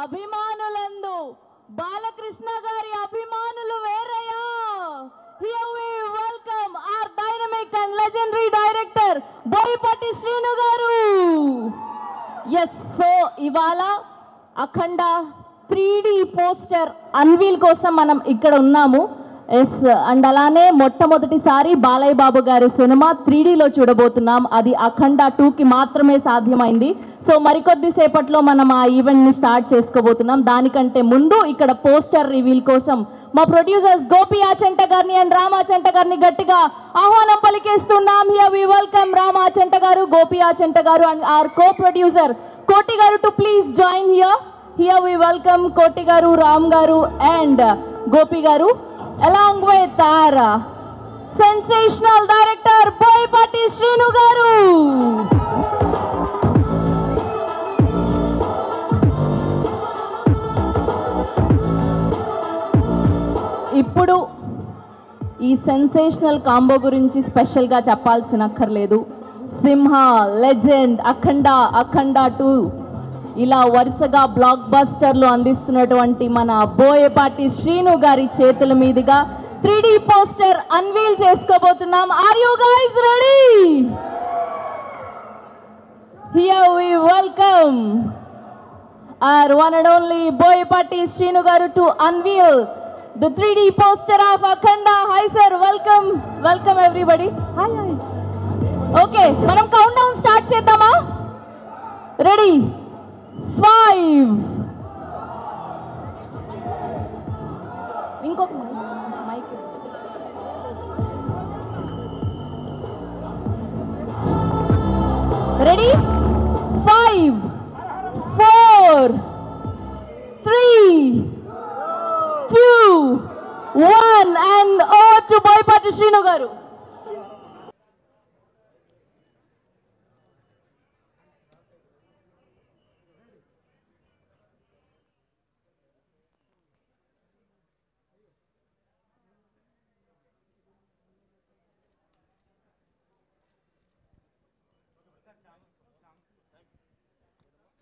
అభిమానులందు బాలకృష్ణ గారి అభిమానులు వేరయ్యా. Here we welcome our dynamic and legendary director Boyapati Srinu గారు. ఎస్, సో ఇవాళ అఖండ 3D పోస్టర్ అన్వీల్ కోసం మనం ఇక్కడ ఉన్నాము. ఎస్, అండ్ అలానే మొట్టమొదటిసారి బాలయ్య బాబు గారి సినిమా 3Dలో చూడబోతున్నాం. అది అఖండ 2కి మాత్రమే సాధ్యమైంది. సో మరికొద్ది సేపట్లో మనం ఆ ఈవెంట్ని స్టార్ట్ చేసుకోబోతున్నాం. దానికంటే ముందు ఇక్కడ పోస్టర్ రివీల్ కోసం మా ప్రొడ్యూసర్స్ గోపి ఆచంట గారిని అండ్ రామ్ ఆచంట గారిని గట్టిగా ఆహ్వానం పలికేస్తున్నాం. Here we welcome Ram Achanta garu, Gopi Achanta గారు and are co producer Koti garu to please join here. Here we welcome Koti garu, Ram గారు అండ్ గోపి గారు along with our sensational director Boyapati Srinu గారు. ఇప్పుడు ఈ సెన్సేషనల్ కాంబో గురించి స్పెషల్గా చెప్పాల్సినక్కర్లేదు. సింహ, లెజెండ్, అఖండ 2 ఇలా వరుసగా బ్లాక్ బస్టర్లు అందిస్తున్నటువంటి మన బోయపాటి శ్రీను గారి చేతుల మీదుగా 3D పోస్టర్ అన్వీల్ చేసుకోబోతున్నాం. Are you guys ready? Here we welcome our one and only Boyapati Srinu garu to unveil the 3D poster of Akhanda. Hi sir, welcome everybody. Hi. Okay, మనం కౌంట్ డౌన్ స్టార్ట్ చేద్దామా? Ready? 5. ఇంకొక mike. Ready? 5, 4, 3, 2, 1 and over to Boyapati Srinu garu.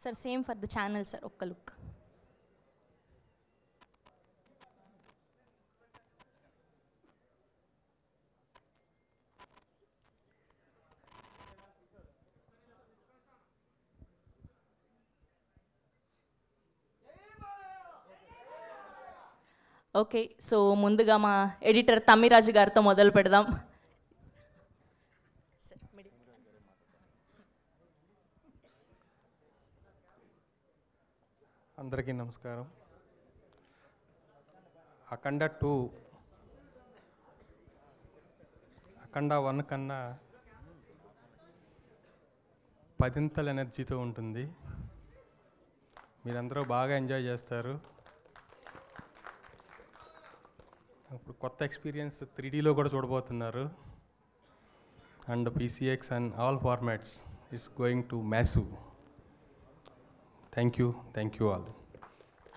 Sir, same for the channel, sir. Okka look. Okay, so ముందుగా మా editor Tammiraju గారితో మొదలు పెడదాం. అందరికీ నమస్కారం. అఖండ 2 అఖండ 1 కన్నా 10 ఎనర్జీతో ఉంటుంది. మీరందరూ బాగా ఎంజాయ్ చేస్తారు. ఇప్పుడు కొత్త ఎక్స్పీరియన్స్ 3Dలో కూడా చూడబోతున్నారు. And PCX and all formats is going to massive. Thank you all.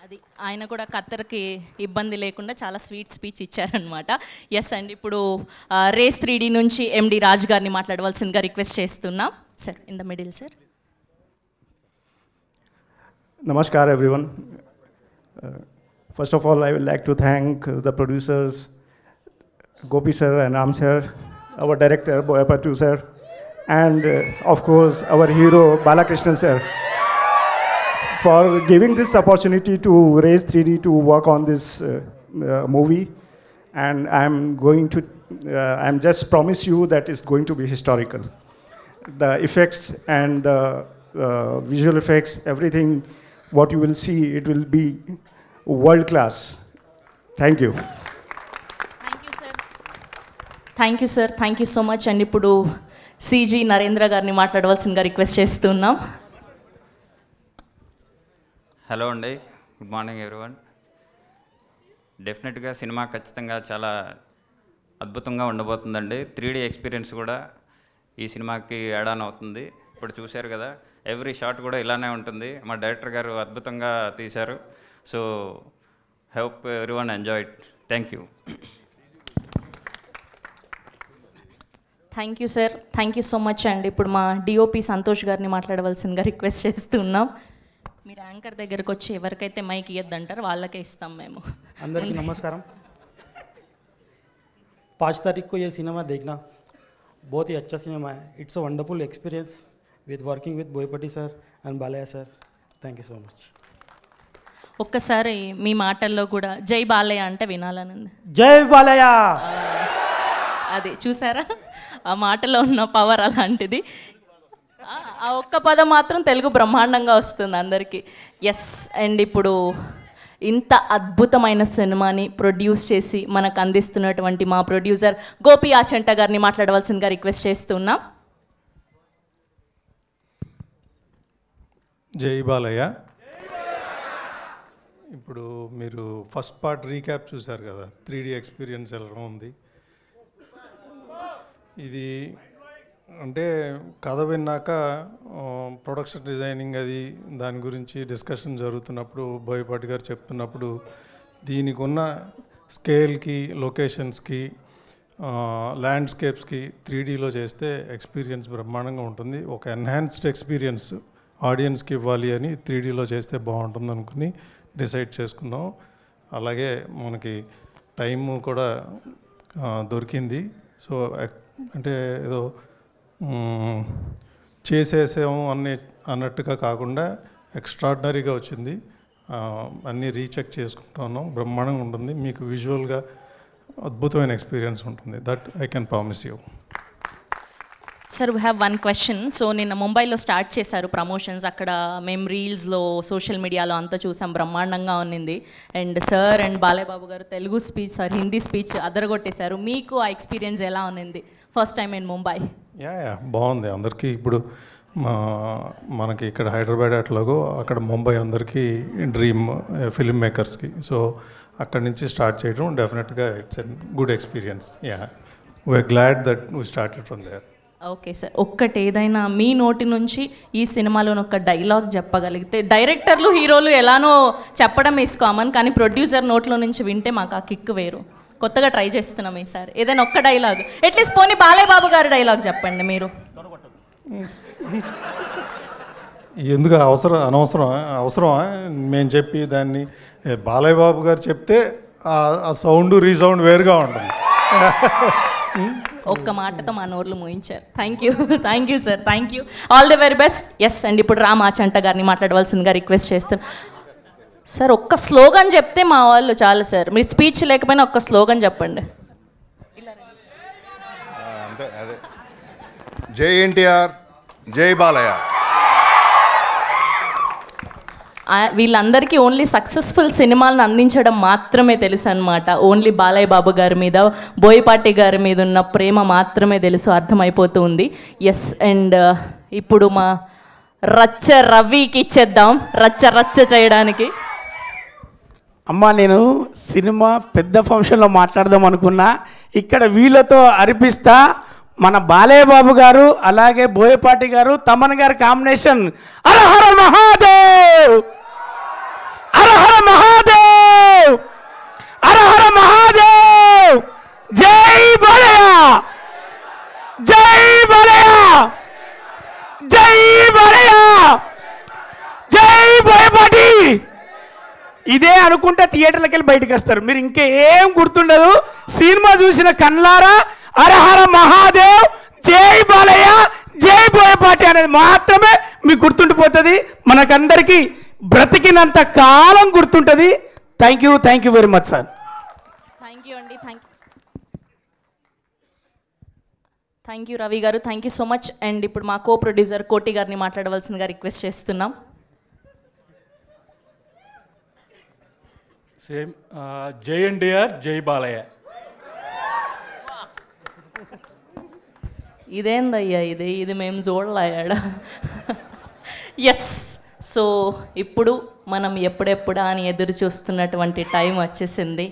అది ఆయన కూడా ఖత్తర్కి ఇబ్బంది లేకుండా చాలా స్వీట్ స్పీచ్ ఇచ్చారనమాట. ఎస్ అండి, ఇప్పుడు రేస్ 3D నుంచి MD రాజ్ గారిని మాట్లాడవలసిందిగా రిక్వెస్ట్ చేస్తున్నాం. Sir, in the middle sir. Namaskar everyone. First of all, I would like to thank the producers Gopi sir and Ram sir, our director Boyapati sir, and of course our hero Balakrishnan sir for giving this opportunity to Race 3D to work on this movie. And I'm just promise you that it's going to be historical. The effects and the visual effects, everything what you will see, it will be world class. Thank you. Thank you so much అండి. ఇప్పుడు CG Narendra గారిని మాట్లాడవలసిందిగా request చేస్తున్నాం. Hello అండి, good morning everyone. డెఫినెట్గా cinema ఖచ్చితంగా చాలా అద్భుతంగా ఉండబోతుందండి. 3D ఎక్స్పీరియన్స్ కూడా ఈ సినిమాకి యాడ్ ఆన్ అవుతుంది. ఇప్పుడు చూశారు కదా, ఎవ్రీ షాట్ కూడా ఇలానే ఉంటుంది. మా డైరెక్టర్ గారు అద్భుతంగా తీశారు. So hope everyone enjoy it. Thank you. Thank you sir, thank you so much అండి. ఇప్పుడు మా DOP సంతోష్ గారిని మాట్లాడవలసిందిగా రిక్వెస్ట్ చేస్తున్నాం. మీరు యాంకర్ దగ్గరకు వచ్చి ఎవరికైతే మైక్ ఇవ్వద్దంటారో వాళ్ళకే ఇస్తాం మేము. అందరికీ నమస్కారం. 5 तारीख को ये सिनेमा देखना, बहुत ही अच्छा सिनेमा है. It's a wonderful experience with working with Boyapati sir and Balayya sir. Thank you so much. ఒక్కసారి మీ మాటల్లో కూడా జై బాలయ్య అంటే వినాలని ఉంది. జై బాలయ్య. అది చూసారా, ఆ మాటలో ఉన్న పవర్ అలాంటిది. ఆ ఒక్క పదం మాత్రం తెలుగు బ్రహ్మాండంగా వస్తుంది అందరికీ. ఎస్. అండ్ ఇప్పుడు ఇంత అద్భుతమైన సినిమాని ప్రొడ్యూస్ చేసి మనకు అందిస్తున్నటువంటి మా ప్రొడ్యూసర్ గోపి ఆచంట గారిని మాట్లాడవలసిందిగా రిక్వెస్ట్ చేస్తున్నాం. జై బాలయ్య. ఇప్పుడు మీరు ఫస్ట్ పార్ట్ రీక్యాప్ చూశారు కదా, 3D ఎక్స్పీరియన్స్ ఎలా ఉంది. ఇది అంటే కథ విన్నాక ప్రొడక్షన్ డిజైనింగ్ అది దాని గురించి డిస్కషన్ జరుగుతున్నప్పుడు బోయపాటి గారు చెప్తున్నప్పుడు దీనికి ఉన్న స్కేల్కి, లొకేషన్స్కి, ల్యాండ్స్కేప్స్కి 3Dలో చేస్తే ఎక్స్పీరియన్స్ బ్రహ్మాండంగా ఉంటుంది. ఒక ఎన్హాన్స్డ్ ఎక్స్పీరియన్స్ ఆడియన్స్కి ఇవ్వాలి అని 3Dలో చేస్తే బాగుంటుంది అనుకుని డిసైడ్ చేసుకున్నాం. అలాగే మనకి టైము కూడా దొరికింది. సో అంటే ఏదో చేసేసాము అన్నట్టుగా కాకుండా ఎక్స్ట్రాడినరీగా వచ్చింది. అన్నీ రీచెక్ చేసుకుంటా ఉన్నాం. బ్రహ్మాండంగా ఉంటుంది. మీకు విజువల్గా అద్భుతమైన ఎక్స్పీరియన్స్ ఉంటుంది. That I can promise you. Sir, we have one question. So నిన్న ముంబైలో స్టార్ట్ చేశారు ప్రమోషన్స్. అక్కడ మేము రీల్స్లో, సోషల్ మీడియాలో అంతా చూసాం, బ్రహ్మాండంగా ఉన్నింది. And sir and Balayya Babu garu Telugu speech, sir Hindi speech అదరగొట్టేశారు. మీకు ఆ ఎక్స్పీరియన్స్ ఎలా ఉన్నింది first time in Mumbai? Yeah బాగుంది. అందరికీ ఇప్పుడు మనకి ఇక్కడ హైదరాబాద్ అట్లాగో అక్కడ ముంబై అందరికీ డ్రీమ్ ఫిల్మ్ మేకర్స్కి. సో అక్కడి నుంచి స్టార్ట్ చేయడం డెఫినెట్గా it's a good experience. Yeah, we're glad that we started from there. Okay sir, ఒక్కటి ఏదైనా మీ నోటి నుంచి ఈ సినిమాలోని ఒక డైలాగ్ చెప్పగలిగితే. డైరెక్టర్లు, హీరోలు ఎలానో చెప్పడం ఈస్ కామన్, కానీ ప్రొడ్యూసర్ నోట్లో నుంచి వింటే మాకు ఆ కిక్ వేరు. కొత్తగా ట్రై చేస్తున్నాం ఈసారి. ఏదైనా ఒక్క డైలాగ్, అట్లీస్ట్ పోనీ బాలయ్య బాబు గారి డైలాగ్ చెప్పండి మీరు. ఎందుకు అవసరమా మేము చెప్పి దాన్ని? బాలయ్య బాబు గారు చెప్తే ఆ సౌండ్ రీసౌండ్ వేరుగా ఉంటుంది. ఒక్క మాటతో మా నోర్లు మోయించారు. Thank you sir, thank you. All the very best. Yes. And ఇప్పుడు రామాచంట గారిని మాట్లాడవలసిందిగా రిక్వెస్ట్ చేస్తాను. సార్, ఒక్క స్లోగన్ చెప్తే మా వాళ్ళు చాలు సార్. మీరు స్పీచ్ లేకపోయినా ఒక్క స్లోగన్ చెప్పండి. అంటే అదే, జై ఎన్టీఆర్, జై బాలయ్య. వీళ్ళందరికీ ఓన్లీ సక్సెస్ఫుల్ సినిమాలను అందించడం మాత్రమే తెలుసు అనమాట. ఓన్లీ బాలయ్య బాబు గారి మీద, బోయపాటి గారి మీద ఉన్న ప్రేమ మాత్రమే తెలుసు, అర్థమైపోతూ ఉంది. ఎస్. అండ్ ఇప్పుడు మా రచ్చ రవికి ఇచ్చేద్దాం, రచ్చ చేయడానికి. అమ్మ, నేను సినిమా పెద్ద ఫంక్షన్లో మాట్లాడదాం అనుకున్నా, ఇక్కడ వీళ్ళతో అర్పిస్తా. మన బాలయ్య బాబు గారు అలాగే బోయపాటి గారు, తమన్ గారి కాంబినేషన్. హర హర మహాదేవ్, హర హర మహాదేవ్, హర హర మహాదేవ్. జై బాలయ్య, జై బాలయ్య, జై బాలయ్య, జై బోయపాటి. ఇదే అనుకుంటే థియేటర్లకి వెళ్ళి బయటకు వస్తారు. మీరు ఇంకేం గుర్తుండదు. సినిమా చూసిన కళ్ళారా హర హర మహాదేవ్, జై బాలయ్య, జై బోయపాటి అనేది మాత్రమే మీకు గుర్తుండిపోతుంది. మనకందరికీ బ్రతికినంత కాలం గుర్తుంటుంది. Thank you very much sir. Thank you అండి, థ్యాంక్ యూ రవి గారు, thank you so much. And ఇప్పుడు మా కో ప్రొడ్యూసర్ కోటి గారిని మాట్లాడవలసిందిగా రిక్వెస్ట్ చేస్తున్నాం. సేమ్ జై ఎన్టీఆర్, జై బాలయ్య. ఇదేందయ్యా ఇది మేము చూడలేడా? ఎస్. సో ఇప్పుడు మనం ఎప్పుడెప్పుడా అని ఎదురు చూస్తున్నటువంటి టైం వచ్చేసింది.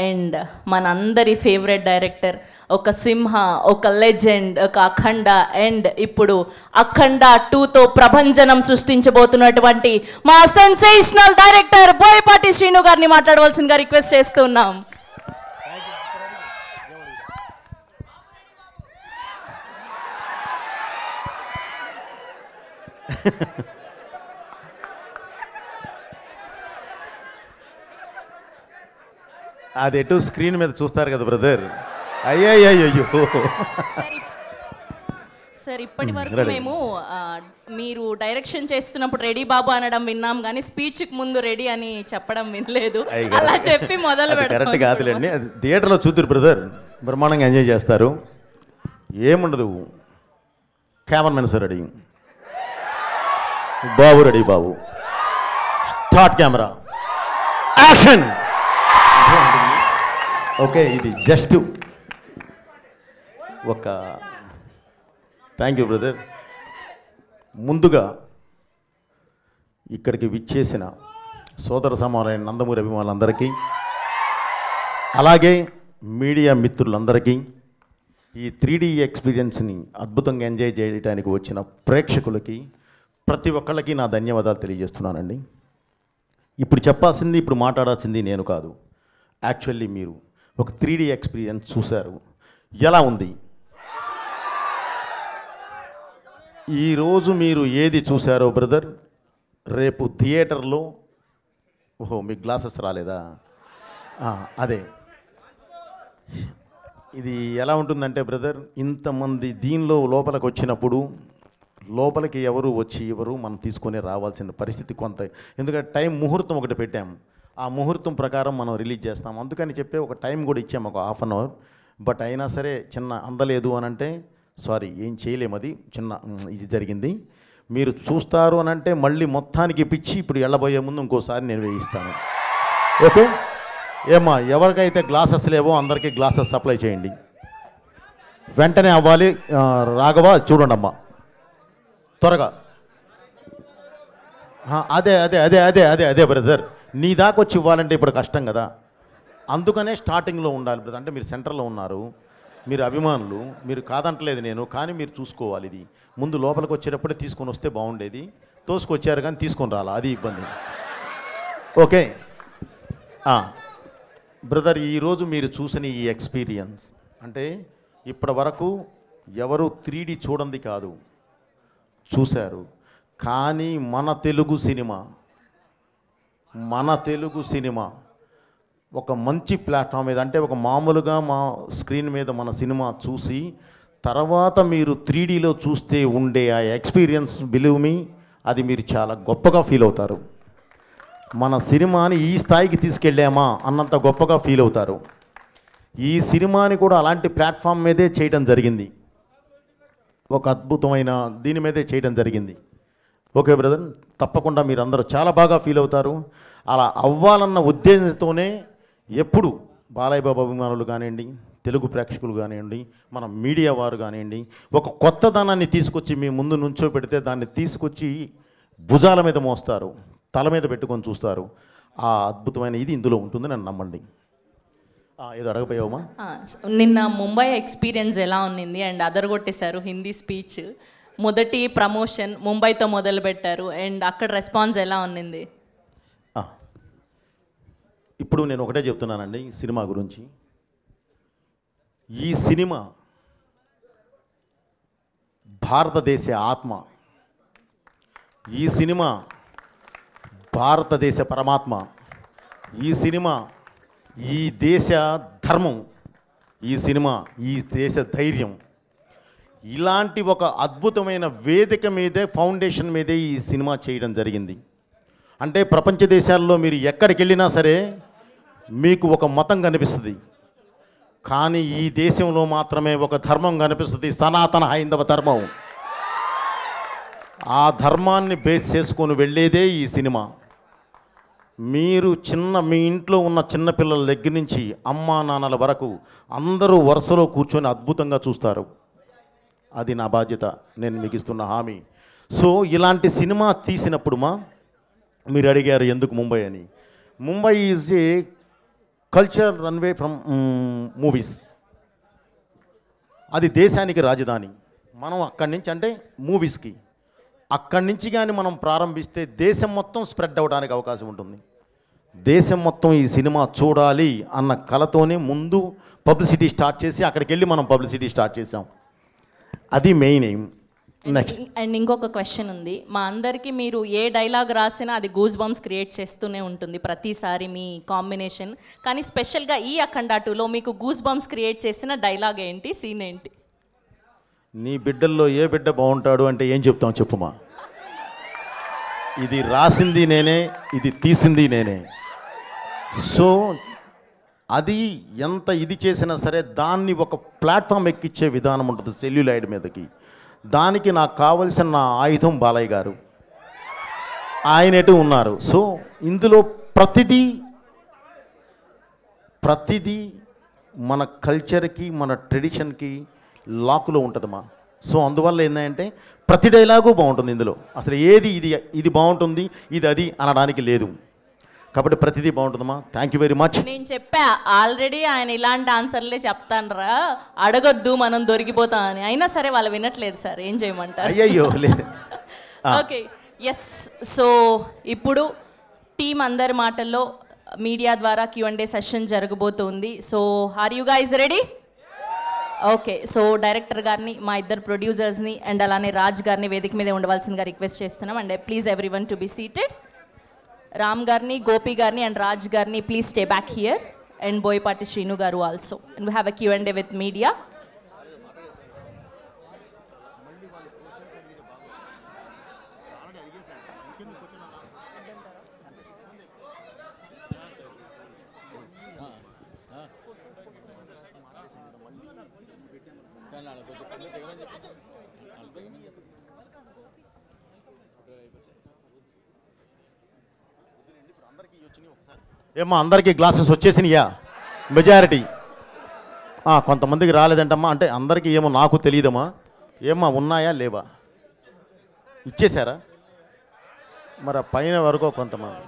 అండ్ మనందరి ఫేవరెట్ డైరెక్టర్, ఒక సింహ, ఒక లెజెండ్, ఒక అఖండ, అండ్ ఇప్పుడు అఖండ 2తో ప్రభంజనం సృష్టించబోతున్నటువంటి మా సెన్సేషనల్ డైరెక్టర్ బోయపాటి శ్రీను గారిని మాట్లాడవలసిందిగా రిక్వెస్ట్ చేస్తున్నాం. అది ఎటు స్క్రీన్ మీద చూస్తారు కదా బ్రదర్. అయ్యయ్యో. సార్ ఇప్పటి వరకు మేము మీరు డైరెక్షన్ చేస్తున్నప్పుడు రెడీ బాబు అనడం విన్నాం కానీ స్పీచ్కి ముందు రెడీ అని చెప్పడం వినలేదు. అలా చెప్పి మొదలు పెడతాం. కరెక్ట్ కాదులేండి, అది థియేటర్లో చూద్దరు బ్రదర్, బ్రహ్మాండంగా ఎంజాయ్ చేస్తారు. ఏముండదు, కెమెరామెన్ సార్ రెడీ, బాబు రెడీ, బాబు స్టార్ట్, కెమెరా యాక్షన్. ఓకే, ఇది జస్ట్ ఒక థ్యాంక్ యూ బ్రదర్. ముందుగా ఇక్కడికి విచ్చేసిన సోదర సమానమైన నందమూరి అభిమానులందరికీ, అలాగే మీడియా మిత్రులందరికీ, ఈ 3D ఎక్స్పీరియన్స్ని అద్భుతంగా ఎంజాయ్ చేయడానికి వచ్చిన ప్రేక్షకులకి ప్రతి ఒక్కళ్ళకి నా ధన్యవాదాలు తెలియజేస్తున్నానండి. ఇప్పుడు చెప్పాల్సింది, ఇప్పుడు మాట్లాడాల్సింది నేను కాదు. యాక్చువల్లీ మీరు ఒక 3D ఎక్స్పీరియన్స్ చూశారు, ఎలా ఉంది? ఈరోజు మీరు ఏది చూశారో బ్రదర్, రేపు థియేటర్లో, ఓహో మీకు గ్లాసెస్ రాలేదా? అదే, ఇది ఎలా ఉంటుందంటే బ్రదర్, ఇంతమంది దీనిలో లోపలికి వచ్చినప్పుడు లోపలికి ఎవరు వచ్చి ఎవరు మనం తీసుకొని రావాల్సిన పరిస్థితి కొంత, ఎందుకంటే టైం ముహూర్తం ఒకటి పెట్టాము, ఆ ముహూర్తం ప్రకారం మనం రిలీజ్ చేస్తాం. అందుకని చెప్పి ఒక టైం కూడా ఇచ్చాము, ఒక ½ అవర్. బట్ అయినా సరే చిన్న అందలేదు అని అంటే సారీ, ఏం చేయలేము, అది చిన్న ఇది జరిగింది. మీరు చూస్తారు అని అంటే మళ్ళీ మొత్తానికి ఇప్పించి ఇప్పుడు వెళ్ళబోయే ముందు ఇంకోసారి నేను వేయిస్తాను. ఓకే ఏమ్మా, ఎవరికైతే గ్లాసెస్ లేవో అందరికీ గ్లాసెస్ సప్లై చేయండి, వెంటనే అవ్వాలి. రాఘవ చూడండి అమ్మా, త్వరగా. అదే అదే అదే అదే అదే అదే బ్రదర్, నీ దాకా వచ్చి ఇవ్వాలంటే ఇప్పుడు కష్టం కదా, అందుకనే స్టార్టింగ్లో ఉండాలి బ్రదర్. అంటే మీరు సెంటర్లో ఉన్నారు, మీరు అభిమానులు, మీరు కాదంటలేదు నేను, కానీ మీరు చూసుకోవాలి. ఇది ముందు లోపలికి వచ్చేటప్పుడే తీసుకొని వస్తే బాగుండేది, తోసుకొచ్చారు కానీ తీసుకొని రాలా, అది ఇబ్బంది. ఓకే బ్రదర్, ఈరోజు మీరు చూసిన ఈ ఎక్స్పీరియన్స్ అంటే ఇప్పటి వరకు ఎవరు 3D చూడండి కాదు, చూశారు. కానీ మన తెలుగు సినిమా ఒక మంచి ప్లాట్ఫామ్ మీద, అంటే ఒక మామూలుగా మా స్క్రీన్ మీద మన సినిమా చూసి తర్వాత మీరు 3Dలో చూస్తే ఉండే ఆ ఎక్స్పీరియన్స్, బిలీవ్ మీ, అది మీరు చాలా గొప్పగా ఫీల్ అవుతారు. మన సినిమాని ఈ స్థాయికి తీసుకెళ్ళామా అన్నంత గొప్పగా ఫీల్ అవుతారు. ఈ సినిమాని కూడా అలాంటి ప్లాట్ఫామ్ మీదే చేయడం జరిగింది, ఒక అద్భుతమైన దీని మీదే చేయడం జరిగింది. ఓకే బ్రదర్, తప్పకుండా మీరు అందరూ చాలా బాగా ఫీల్ అవుతారు. అలా అవ్వాలన్న ఉద్దేశంతోనే ఎప్పుడు బాలయ్య బాబు అభిమానులు కానివ్వండి, తెలుగు ప్రేక్షకులు కానివ్వండి, మన మీడియా వారు కానివ్వండి, ఒక కొత్తదనాన్ని తీసుకొచ్చి మీ ముందు నుంచో పెడితే దాన్ని తీసుకొచ్చి భుజాల మీద మోస్తారు, తల మీద పెట్టుకొని చూస్తారు. ఆ అద్భుతమైన ఇది ఇందులో ఉంటుంది, నన్ను నమ్మండి. ఏదో అడగపోయావమ్మా? నిన్న ముంబై ఎక్స్పీరియన్స్ ఎలా ఉన్నింది? అండ్ అదరగొట్టేశారు హిందీ స్పీచ్, మొదటి ప్రమోషన్ ముంబైతో మొదలు పెట్టారు, అండ్ అక్కడ రెస్పాన్స్ ఎలా ఉన్నింది? ఇప్పుడు నేను ఒకటే చెప్తున్నానండి సినిమా గురించి. ఈ సినిమా భారతదేశ ఆత్మ, ఈ సినిమా భారతదేశ పరమాత్మ, ఈ సినిమా ఈ దేశ ధర్మం, ఈ సినిమా ఈ దేశ ధైర్యం. ఇలాంటి ఒక అద్భుతమైన వేదిక మీదే, ఫౌండేషన్ మీదే ఈ సినిమా చేయడం జరిగింది. అంటే ప్రపంచ దేశాల్లో మీరు ఎక్కడికి వెళ్ళినా సరే మీకు ఒక మతం కనిపిస్తుంది, కానీ ఈ దేశంలో మాత్రమే ఒక ధర్మం కనిపిస్తుంది, సనాతన హైందవ ధర్మం. ఆ ధర్మాన్ని బేస్ చేసుకొని వెళ్ళేదే ఈ సినిమా. మీరు మీ ఇంట్లో ఉన్న చిన్నపిల్లల దగ్గర నుంచి అమ్మా నాన్నల వరకు అందరూ వరుసలో కూర్చొని అద్భుతంగా చూస్తారు. అది నా బాధ్యత, నేను మీకు ఇస్తున్న హామీ. సో ఇలాంటి సినిమా తీసినప్పుడు మీరు అడిగారు ఎందుకు ముంబై అని. Mumbai is a culture runway from movies. అది దేశానికి రాజధాని. మనం అక్కడి నుంచి, అంటే మూవీస్కి అక్కడి నుంచి కానీ మనం ప్రారంభిస్తే దేశం మొత్తం స్ప్రెడ్ అవ్వడానికి అవకాశం ఉంటుంది. దేశం మొత్తం ఈ సినిమా చూడాలి అన్న కలతోనే ముందు పబ్లిసిటీ స్టార్ట్ చేసి అక్కడికి వెళ్ళి మనం పబ్లిసిటీ స్టార్ట్ చేసాం. అది మెయిన్ ఎయిమ్. నెక్స్ట్ అండ్ ఇంకొక క్వశ్చన్ ఉంది. మా అందరికీ మీరు ఏ డైలాగ్ రాసినా అది గూస్ బంప్స్ క్రియేట్ చేస్తూనే ఉంటుంది ప్రతిసారి మీ కాంబినేషన్. కానీ స్పెషల్గా ఈ అఖండ 2లో మీకు గూస్ బంప్స్ క్రియేట్ చేసిన డైలాగ్ ఏంటి, సీన్ ఏంటి? నీ బిడ్డల్లో ఏ బిడ్డ బాగుంటాడు అంటే ఏం చెప్తాం చెప్పుమా. ఇది రాసింది నేనే, ఇది తీసింది నేనే. సో అది ఎంత ఇది చేసినా సరే దాన్ని ఒక ప్లాట్ఫామ్ ఎక్కించే విధానం ఉంటుంది సెల్యులాయిడ్ మీదకి. దానికి నాకు కావలసిన నా ఆయుధం బాలయ్య గారు, ఆయనటు ఉన్నారు. సో ఇందులో ప్రతిదీ మన కల్చర్కి మన ట్రెడిషన్కి లాకులో ఉంటుందమ్మా. సో అందువల్ల ఏంటంటే ప్రతి డైలాగు బాగుంటుంది ఇందులో. అసలు ఏది ఇది బాగుంటుంది ఇది అది అనడానికి లేదు. కాబట్టి ప్రతిదీ బాగుంటుందమ్మా. Thank you very much. నేను చెప్పా ఆల్రెడీ ఆయన ఇలాంటి ఆన్సర్లే చెప్తానరా, అడగొద్దు మనం దొరికిపోతామని. అయినా సరే వాళ్ళు వినట్లేదు సార్, ఏం చేయమంటారు? అయ్యయ్యో లేదు. Okay, yes. సో ఇప్పుడు టీం అందరి మాటల్లో మీడియా ద్వారా Q&A సెషన్ జరగబోతుంది. So are you guys ready? Okay, so director గారిని, మా ఇద్దరు ప్రొడ్యూసర్స్ని అండ్ అలానే రాజ్ గారిని వేదిక మీద ఉండవలసిందిగా రిక్వెస్ట్ చేస్తున్నాం. And please everyone to be seated. Ram గారిని, గోపి గారిని అండ్ రాజ్ గారిని please stay back here. And Boyapati Srinu garu also. And we have a Q&A with media. ఏమ్మా అందరికీ గ్లాసెస్ వచ్చేసినాయా? మెజారిటీ. కొంతమందికి రాలేదంటమ్మా. అంటే అందరికీ ఏమో నాకు తెలియదమ్మా. ఏమ్మా ఉన్నాయా లేవా? ఇచ్చేశారా? మరి పైన వరకు కొంతమంది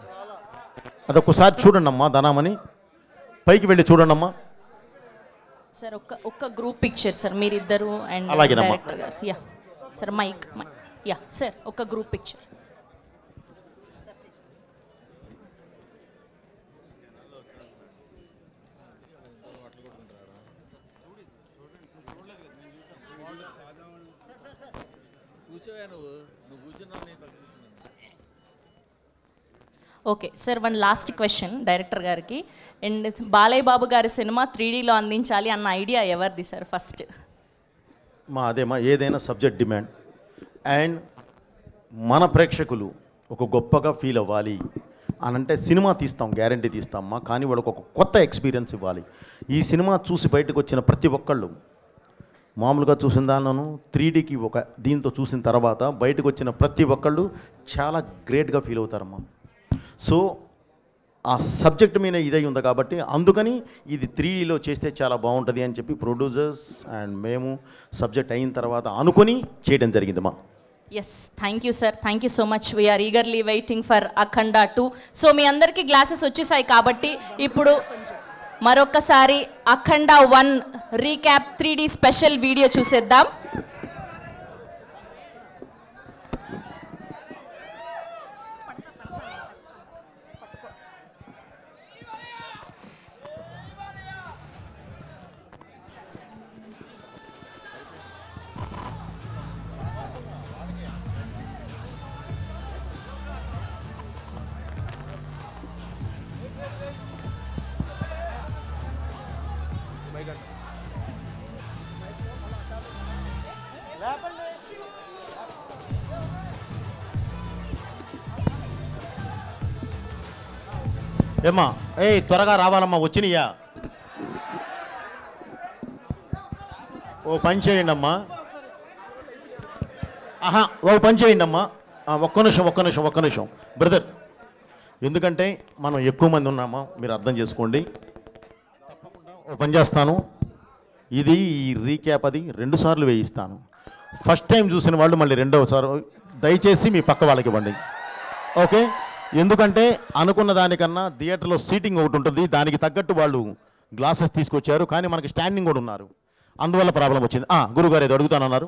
అదొక్కసారి చూడండి అమ్మా. ధనామని పైకి వెళ్ళి చూడండి అమ్మా. సార్ ఒక్క గ్రూప్ పిక్చర్ సార్, మీరిద్దరు and director garu. Yeah sir, mic. Yeah sir, ఒక group picture. Okay sir, one last question director గారికి. అండ్ బాలయ్య బాబు గారి సినిమా 3Dలో అందించాలి అన్న ఐడియా ఎవరిది సార్ ఫస్ట్? అదేమా ఏదైనా సబ్జెక్ట్ డిమాండ్ అండ్ మన ప్రేక్షకులు ఒక గొప్పగా ఫీల్ అవ్వాలి అని అంటే సినిమా తీస్తాం, గ్యారంటీ తీస్తామమ్మా. కానీ వాళ్ళకు ఒక కొత్త ఎక్స్పీరియన్స్ ఇవ్వాలి. ఈ సినిమా చూసి బయటకు వచ్చిన ప్రతి ఒక్కళ్ళు మామూలుగా చూసిన దానిలోనూ 3Dకి ఒక దీంతో చూసిన తర్వాత బయటకు వచ్చిన ప్రతి ఒక్కళ్ళు చాలా గ్రేట్గా ఫీల్ అవుతారమ్మా. సో ఆ సబ్జెక్ట్ మీద ఇదై ఉంది కాబట్టి అందుకని ఇది 3Dలో చేస్తే చాలా బాగుంటుంది అని చెప్పి ప్రొడ్యూసర్స్ అండ్ మేము సబ్జెక్ట్ అయిన తర్వాత అనుకొని చేయడం జరిగిందమ్మా. Yes, thank you sir, thank you so much. We are eagerly waiting for Akhanda 2. So మీ అందరికీ గ్లాసెస్ వచ్చేసాయి కాబట్టి ఇప్పుడు మరొకసారి అఖండ 1 రీక్యాప్ 3D స్పెషల్ వీడియో చూసేద్దాం. ఏమ్మా త్వరగా రావాలమ్మా, వచ్చినయా? ఓ పని చేయండి అమ్మా. ఓ పని చేయండి అమ్మా. ఒక్క నిమిషం బ్రదర్, ఎందుకంటే మనం ఎక్కువ మంది ఉన్నామా, మీరు అర్థం చేసుకోండి. ఓ పని చేస్తాను, ఇది ఈ రీక్యాప్ అది 2 సార్లు వేయిస్తాను. ఫస్ట్ టైం చూసిన వాళ్ళు మళ్ళీ 2వసారి దయచేసి మీ పక్క వాళ్ళకి ఇవ్వండి, ఓకే? ఎందుకంటే అనుకున్న దానికన్నా థియేటర్లో సీటింగ్ ఒకటి ఉంటుంది, దానికి తగ్గట్టు వాళ్ళు గ్లాసెస్ తీసుకొచ్చారు, కానీ మనకి స్టాండింగ్ కూడా ఉన్నారు, అందువల్ల ప్రాబ్లం వచ్చింది. గురుగారు ఏదో అడుగుతానన్నారు.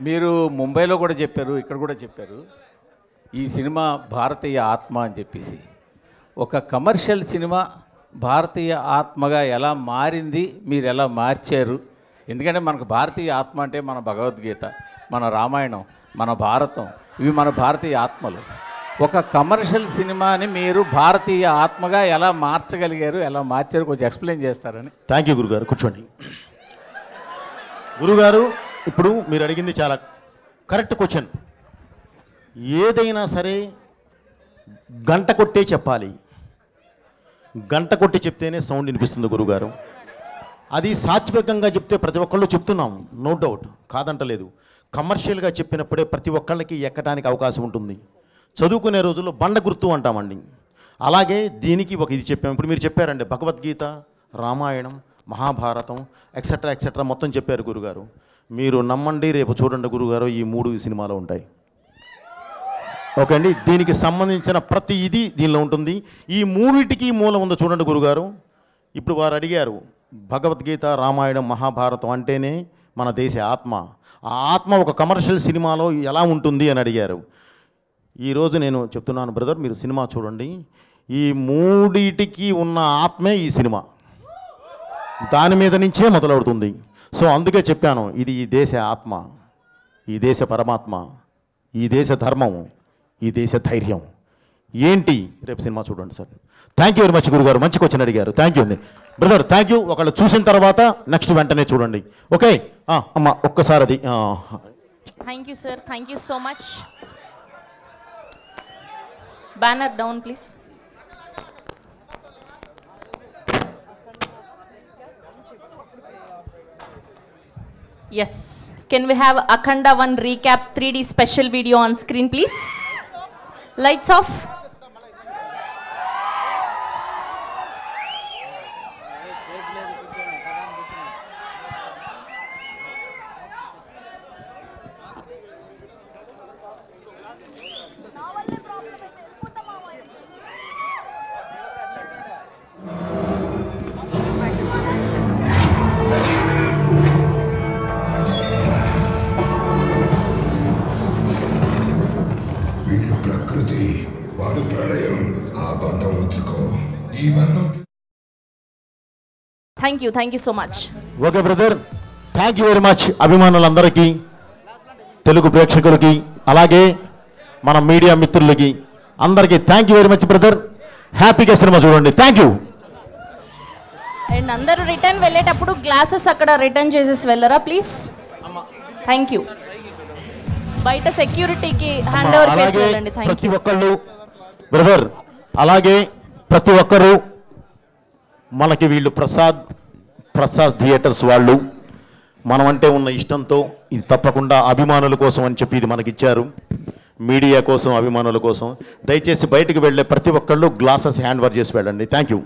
మీరు ముంబైలో కూడా చెప్పారు, ఇక్కడ కూడా చెప్పారు, ఈ సినిమా భారతీయ ఆత్మ అని చెప్పేసి. ఒక కమర్షియల్ సినిమా భారతీయ ఆత్మగా ఎలా మారింది, మీరు ఎలా మార్చారు? ఎందుకంటే మనకు భారతీయ ఆత్మ అంటే మన భగవద్గీత, మన రామాయణం, మన భారతం, ఇవి మన భారతీయ ఆత్మలు. ఒక కమర్షియల్ సినిమాని మీరు భారతీయ ఆత్మగా ఎలా మార్చగలిగారు, ఎలా మార్చారు, కొంచెం ఎక్స్ప్లెయిన్ చేస్తారని. థ్యాంక్ యూ గురుగారు, కూర్చోండి. గురుగారు, ఇప్పుడు మీరు అడిగింది చాలా కరెక్ట్ క్వశ్చన్. ఏదైనా సరే గంట కొట్టే చెప్పాలి, గంట కొట్టి చెప్తేనే సౌండ్ వినిపిస్తుంది గురుగారు. అది సాత్వికంగా చెప్తే ప్రతి ఒక్కళ్ళు చెప్తున్నాం, నో డౌట్, కాదంటలేదు. కమర్షియల్గా చెప్పినప్పుడే ప్రతి ఒక్కళ్ళకి ఎక్కడానికి అవకాశం ఉంటుంది. చదువుకునే రోజుల్లో బండ గుర్తు అంటామండి. అలాగే దీనికి ఒక ఇది చెప్పాము. ఇప్పుడు మీరు చెప్పారండి భగవద్గీత, రామాయణం, మహాభారతం ఎక్సెట్రా ఎక్సెట్రా మొత్తం చెప్పారు గురుగారు. మీరు నమ్మండి, రేపు చూడండి గురుగారు, ఈ 3 ఈ సినిమాలో ఉంటాయి. ఓకే అండి, దీనికి సంబంధించిన ప్రతి ఇది దీనిలో ఉంటుంది. ఈ 3టికి మూలం ఉందో చూడండి గురుగారు. ఇప్పుడు వారు అడిగారు భగవద్గీత, రామాయణం, మహాభారతం అంటేనే మన దేశ ఆత్మ. ఆ ఆత్మ ఒక కమర్షియల్ సినిమాలో ఎలా ఉంటుంది అని అడిగారు. ఈరోజు నేను చెప్తున్నాను బ్రదర్, మీరు సినిమా చూడండి, ఈ 3టికి ఉన్న ఆత్మే ఈ సినిమా, దాని మీద నుంచే మొదలవుతుంది. సో అందుకే చెప్పాను, ఇది ఈ దేశ ఆత్మ, ఈ దేశ పరమాత్మ, ఈ దేశ ధర్మం, ఈ దేశ ధైర్యం ఏంటి. రేపు సినిమా చూడండి sir. Thank you very much గురుగారు, మంచి క్వశ్చన్ అడిగారు. థ్యాంక్ యూ అండి బ్రదర్, థ్యాంక్ యూ. ఒకళ్ళు చూసిన తర్వాత నెక్స్ట్ వెంటనే చూడండి. ఓకే అమ్మ, ఒక్కసారి అది. Thank you sir, thank you so much. Banner down please. Yes. Can we have Akhanda 1 recap 3D special video on screen, please? Lights off. Thank you so much. Okay brother, thank you very much. అభిమానులందరికీ, తెలుగు ప్రేక్షకులకి, అలాగే మన media మిత్రులకి అందరికీ thank you very much brother. హ్యాపీగా cinema చూడండి. Thank you. And అందరూ return వెళ్ళేటప్పుడు గ్లాసెస్ అక్కడ రిటర్న్ చేసేసి వెళ్ళరా ప్లీజ్. Thank you. బయట సెక్యూరిటీకి హ్యాండ్ ఓవర్ చేసి వెళ్ళండి. ప్రతి ఒక్కళ్ళు బ్రదర్, అలాగే ప్రతి ఒక్కరు మనకి వీళ్ళు ప్రసాద్ థియేటర్స్ వాళ్ళు మనం అంటే ఉన్న ఇష్టంతో ఇది తప్పకుండా అభిమానుల కోసం అని చెప్పి ఇది మనకిచ్చారు. మీడియా కోసం, అభిమానుల కోసం. దయచేసి బయటికి వెళ్ళే ప్రతి ఒక్కళ్ళు గ్లాసెస్ హ్యాండ్ ఓవర్ చేసి వెళ్ళండి. Thank you.